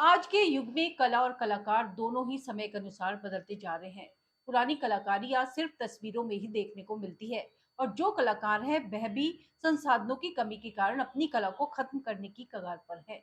आज के युग में कला और कलाकार दोनों ही समय के अनुसार बदलते जा रहे हैं। पुरानी कलाकारी आज सिर्फ तस्वीरों में ही देखने को मिलती है और जो कलाकार है वह भी संसाधनों की कमी के कारण अपनी कला को खत्म करने की कगार पर है।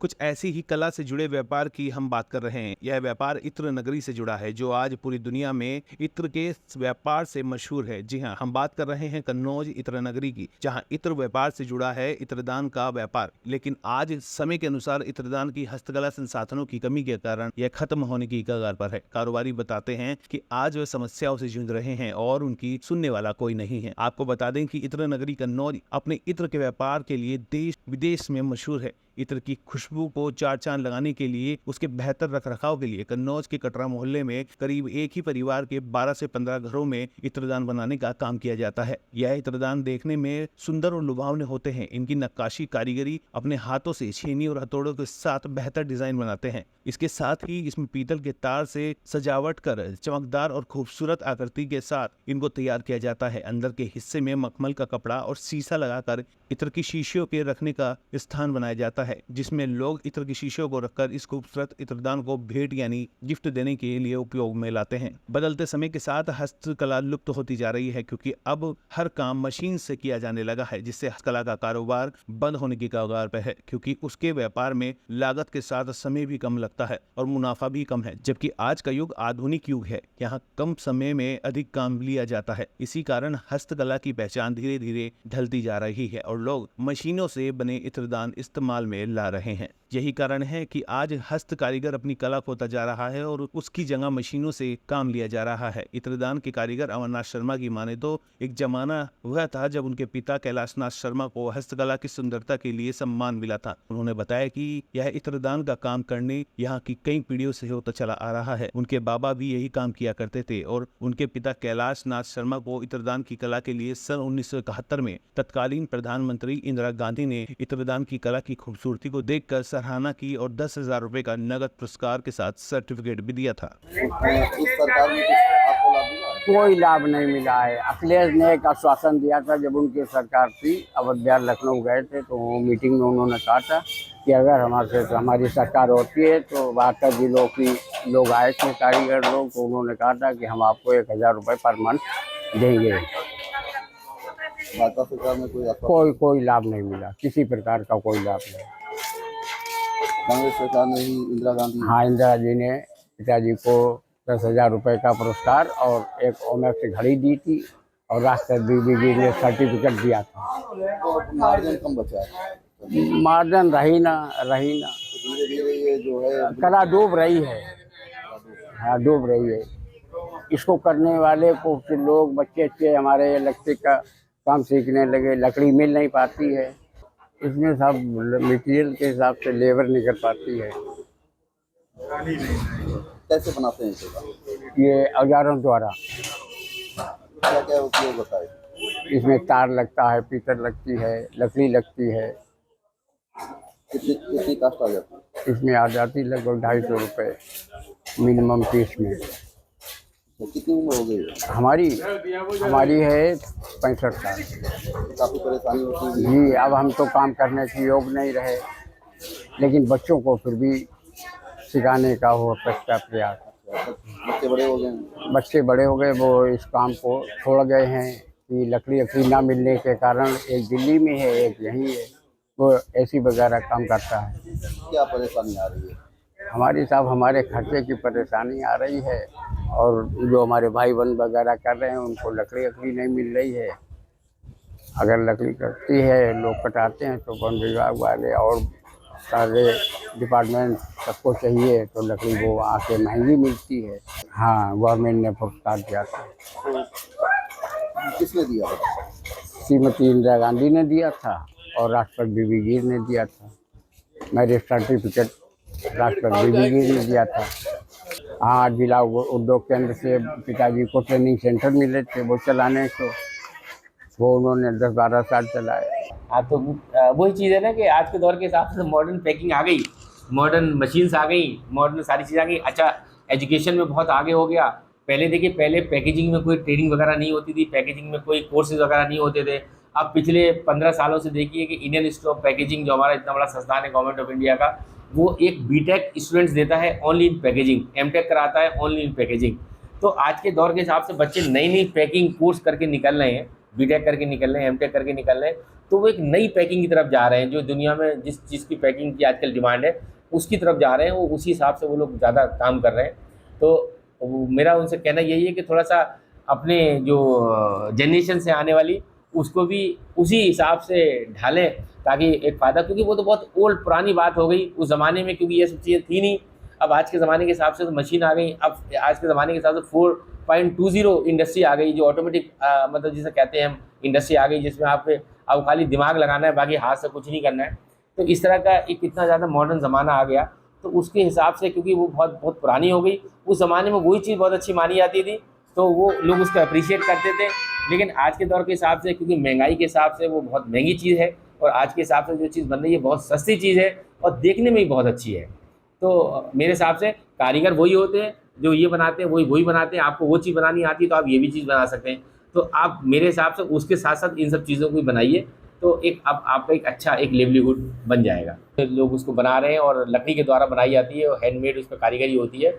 कुछ ऐसी ही कला से जुड़े व्यापार की हम बात कर रहे हैं। यह व्यापार इत्र नगरी से जुड़ा है, जो आज पूरी दुनिया में इत्र के व्यापार से मशहूर है। जी हाँ, हम बात कर रहे हैं कन्नौज इत्र नगरी की, जहां इत्र व्यापार से जुड़ा है इत्रदान का व्यापार। लेकिन आज समय के अनुसार इत्रदान की हस्तकला संसाधनों की कमी के कारण यह खत्म होने की कगार पर है। कारोबारी बताते हैं कि आज वे समस्याओं से जूझ रहे हैं और उनकी सुनने वाला कोई नहीं है। आपको बता दें कि इत्र नगरी कन्नौज अपने इत्र के व्यापार के लिए देश विदेश में मशहूर है। इत्र की खुशबू को चार चांद लगाने के लिए, उसके बेहतर रखरखाव के लिए कन्नौज के कटरा मोहल्ले में करीब एक ही परिवार के 12 से 15 घरों में इत्रदान बनाने का काम किया जाता है। यह इत्रदान देखने में सुंदर और लुभावने होते हैं। इनकी नक्काशी कारीगरी अपने हाथों से छेनी और हथौड़ों के साथ बेहतर डिजाइन बनाते हैं। इसके साथ ही इसमें पीतल के तार से सजावट कर चमकदार और खूबसूरत आकृति के साथ इनको तैयार किया जाता है। अंदर के हिस्से में मखमल का कपड़ा और शीशा लगाकर इत्र की शीशियों के रखने का स्थान बनाया जाता है, जिसमें लोग इत्र की शीशियों को रखकर इस खूबसूरत इत्रदान को भेंट यानी गिफ्ट देने के लिए उपयोग में लाते हैं। बदलते समय के साथ हस्तकला लुप्त होती जा रही है, क्योंकि अब हर काम मशीन से किया जाने लगा है, जिससे हस्तकला का कारोबार बंद होने की कगार पर है, क्योंकि उसके व्यापार में लागत के साथ समय भी कम लगता है और मुनाफा भी कम है। जबकि आज का युग आधुनिक युग है, यहाँ कम समय में अधिक काम लिया जाता है। इसी कारण हस्तकला की पहचान धीरे धीरे ढलती जा रही है और लोग मशीनों से बने इत्रदान इस्तेमाल में ला रहे हैं। यही कारण है कि आज हस्त कारीगर अपनी कला खोता जा रहा है और उसकी जगह मशीनों से काम लिया जा रहा है। इत्रदान के कारीगर अमरनाथ शर्मा की माने तो एक जमाना हुआ था जब उनके पिता कैलाशनाथ शर्मा को हस्तकला की सुंदरता के लिए सम्मान मिला था। उन्होंने बताया कि यह इत्रदान का काम करने यहाँ की कई पीढ़ियों से होता चला आ रहा है। उनके बाबा भी यही काम किया करते थे और उनके पिता कैलाशनाथ शर्मा को इत्रदान की कला के लिए सन 1971 में तत्कालीन प्रधानमंत्री इंदिरा गांधी ने इत्रदान की कला की खूबसूरती को देखकर सराहना की और 10,000 रुपए का नगद पुरस्कार के साथ सर्टिफिकेट भी दिया था। इस सरकार में आपको लाभ मिला? कोई लाभ नहीं मिला है। अखिलेश ने एक आश्वासन दिया था जब उनकी सरकार थी, अवध बिहार लखनऊ गए थे, तो मीटिंग में उन्होंने कहा था कि अगर हमारी सरकार होती है तो 72 जिलों की लोग आए थे कारीगर लोग, तो उन्होंने कहा था कि हम आपको 1,000 रुपये पर मंथ देंगे। भाजपा सरकार में कोई लाभ नहीं मिला, किसी प्रकार का कोई लाभ नहीं। कांग्रेस सरकार ने ही इंदिरा गांधी, हाँ, इंदिरा जी ने पिताजी को 10,000 रुपये का पुरस्कार और एक ओमेक्स घड़ी दी थी और राष्ट्रपति बीबी जी ने सर्टिफिकेट दिया था। तो मार्जिन कम बचा है, मार्जिन रही ना धीरे धीरे ये जो है कला डूब रही है। हाँ, डूब रही है। इसको करने वाले को फिर लोग बच्चे अच्छे हमारे इलेक्ट्रिक का काम सीखने लगे, लकड़ी मिल नहीं पाती है, इसमें सब मटेरियल के हिसाब से लेबर नहीं कर पाती है। कैसे बनाते हैं ये औजारों द्वारा? क्या क्या उपयोग होता है? इसमें तार लगता है, पीतल लगती है, लकड़ी लगती है। कितनी कास्ट आ जाती है? इसमें आ जाती लगभग 250 रुपये मिनिमम पीस में। तो कितनी उम्र हो गई हमारी है 65 साल। काफ़ी परेशानी होती है जी। अब हम तो काम करने के योग नहीं रहे, लेकिन बच्चों को फिर भी सिखाने का हो सकता प्रयास। बच्चे बड़े हो गए, वो इस काम को छोड़ गए हैं कि लकड़ी ना मिलने के कारण। एक दिल्ली में है, एक यहीं है, वो ऐसी वगैरह काम करता है। क्या परेशानी आ रही है? हमारे खर्चे की परेशानी आ रही है और जो हमारे भाई बहन वगैरह कर रहे हैं उनको लकड़ी नहीं मिल रही है। अगर लकड़ी कटती है, लोग कटाते हैं, तो वन विभाग वाले और सारे डिपार्टमेंट सबको चाहिए तो लकड़ी वो आके महंगी मिलती है। हाँ, गवर्नमेंट ने पुरस्कार दिया था। किसने दिया? श्रीमती इंदिरा गांधी ने दिया था और राष्ट्रपति बीबी जी ने दिया था। मेरे सर्टिफिकेट राष्ट्रपति बीबी जी ने दिया था। हाँ, जिला उद्योग केंद्र से पिताजी को ट्रेनिंग सेंटर मिले थे वो चलाने को, वो उन्होंने 10-12 साल चलाए। हाँ, तो वही चीज़ है ना कि आज के दौर के हिसाब से मॉडर्न पैकिंग आ गई, मॉडर्न मशीन्स आ गई, मॉडर्न सारी चीज़ें आ गई। अच्छा, एजुकेशन में बहुत आगे हो गया। पहले देखिए, पहले पैकेजिंग में कोई ट्रेनिंग वगैरह नहीं होती थी, पैकेजिंग में कोई कोर्सेज वगैरह नहीं होते थे। अब पिछले 15 सालों से देखिए कि इंडियन इंस्टीट्यूट ऑफ पैकेजिंग जो हमारा इतना बड़ा संस्थान है गवर्नमेंट ऑफ इंडिया का, वो एक बीटेक स्टूडेंट्स देता है ओनली इन पैकेजिंग, एमटेक कराता है ओनली इन पैकेजिंग। तो आज के दौर के हिसाब से बच्चे नई नई पैकिंग कोर्स करके निकल रहे हैं, बीटेक करके निकल रहे हैं, एमटेक करके निकल रहे हैं, तो वो एक नई पैकिंग की तरफ जा रहे हैं। जो दुनिया में जिस चीज़ की पैकिंग की आजकल डिमांड है उसकी तरफ जा रहे हैं, वो उसी हिसाब से वो लोग ज़्यादा काम कर रहे हैं। तो मेरा उनसे कहना यही है कि थोड़ा सा अपने जो जनरेशन से आने वाली उसको भी उसी हिसाब से ढालें, ताकि एक फ़ायदा, क्योंकि वो तो बहुत ओल्ड पुरानी बात हो गई उस ज़माने में, क्योंकि ये सब चीज़ें थी नहीं। अब आज के ज़माने के हिसाब से तो मशीन आ गई, अब आज के ज़माने के हिसाब से 4.20 इंडस्ट्री आ गई, जो ऑटोमेटिक मतलब जिसे कहते हैं हम इंडस्ट्री आ गई, जिसमें अब खाली दिमाग लगाना है, बाकी हाथ से कुछ नहीं करना है। तो इस तरह का एक इतना ज़्यादा मॉडर्न ज़माना आ गया, तो उसके हिसाब से क्योंकि वो बहुत बहुत पुरानी हो गई, उस ज़माने में वही चीज़ बहुत अच्छी मानी जाती थी, तो वो लोग उसको अप्रिशिएट करते थे। लेकिन आज के दौर के हिसाब से, क्योंकि महंगाई के हिसाब से वो बहुत महंगी चीज़ है, और आज के हिसाब से जो चीज़ बन रही है बहुत सस्ती चीज़ है और देखने में भी बहुत अच्छी है। तो मेरे हिसाब से कारीगर वही होते हैं जो ये बनाते हैं, वही बनाते हैं। आपको वो चीज़ बनानी आती है तो आप ये भी चीज़ बना सकते हैं। तो आप मेरे हिसाब से उसके साथ साथ इन सब चीज़ों को भी बनाइए, तो एक अब आपका एक अच्छा एक लिवलीहुड बन जाएगा। तो लोग उसको बना रहे हैं और लकड़ी के द्वारा बनाई जाती है और हैंडमेड उस पर कारीगरी होती है।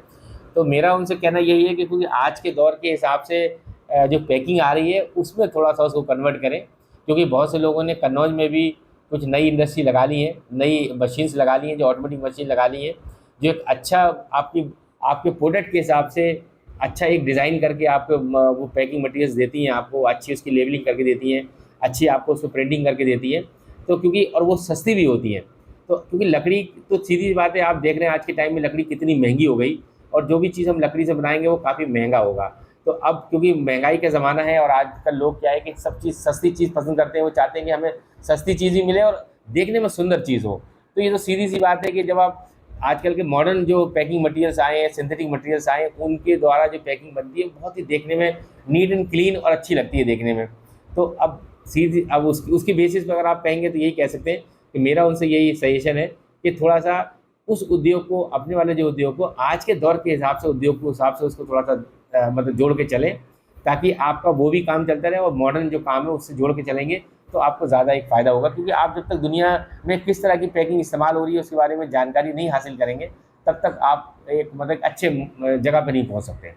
तो मेरा उनसे कहना यही है कि क्योंकि आज के दौर के हिसाब से जो पैकिंग आ रही है उसमें थोड़ा सा उसको कन्वर्ट करें, क्योंकि बहुत से लोगों ने कन्नौज में भी कुछ नई इंडस्ट्री लगा ली है, नई मशीन्स लगा ली हैं, जो ऑटोमेटिक मशीन लगा ली है, जो एक अच्छा आपके प्रोडक्ट के हिसाब से अच्छा एक डिज़ाइन करके आपको वो पैकिंग मटेरियल्स देती हैं, आपको अच्छी उसकी लेबलिंग करके देती हैं, अच्छी आपको उसको प्रिंटिंग करके देती है। तो क्योंकि और वो सस्ती भी होती हैं, तो क्योंकि लकड़ी तो सीधी बात है, आप देख रहे हैं आज के टाइम में लकड़ी कितनी महंगी हो गई, और जो भी चीज़ हम लकड़ी से बनाएंगे वो काफ़ी महंगा होगा। तो अब क्योंकि महंगाई का ज़माना है और आजकल लोग क्या है कि सब चीज़ सस्ती चीज़ पसंद करते हैं, वो चाहते हैं कि हमें सस्ती चीज़ ही मिले और देखने में सुंदर चीज़ हो। तो ये तो सीधी सी बात है कि जब आप आजकल के मॉडर्न जो पैकिंग मटेरियल्स आए हैं, सिंथेटिक मटेरियल्स आए हैं, उनके द्वारा जो पैकिंग बनती है बहुत ही देखने में नीट एंड क्लीन और अच्छी लगती है देखने में। तो अब उसकी बेसिस पर अगर आप कहेंगे तो यही कह सकते हैं कि मेरा उनसे यही सजेशन है कि थोड़ा सा उस उद्योग को, अपने वाले जो उद्योग को आज के दौर के हिसाब से, उद्योग के हिसाब से उसको थोड़ा सा मतलब जोड़ के चलें, ताकि आपका वो भी काम चलता रहे और मॉडर्न जो काम है उससे जोड़ के चलेंगे तो आपको ज़्यादा एक फ़ायदा होगा। क्योंकि आप जब तक दुनिया में किस तरह की पैकिंग इस्तेमाल हो रही है उसके बारे में जानकारी नहीं हासिल करेंगे, तब तक आप एक मतलब अच्छे जगह पर नहीं पहुंच सकते।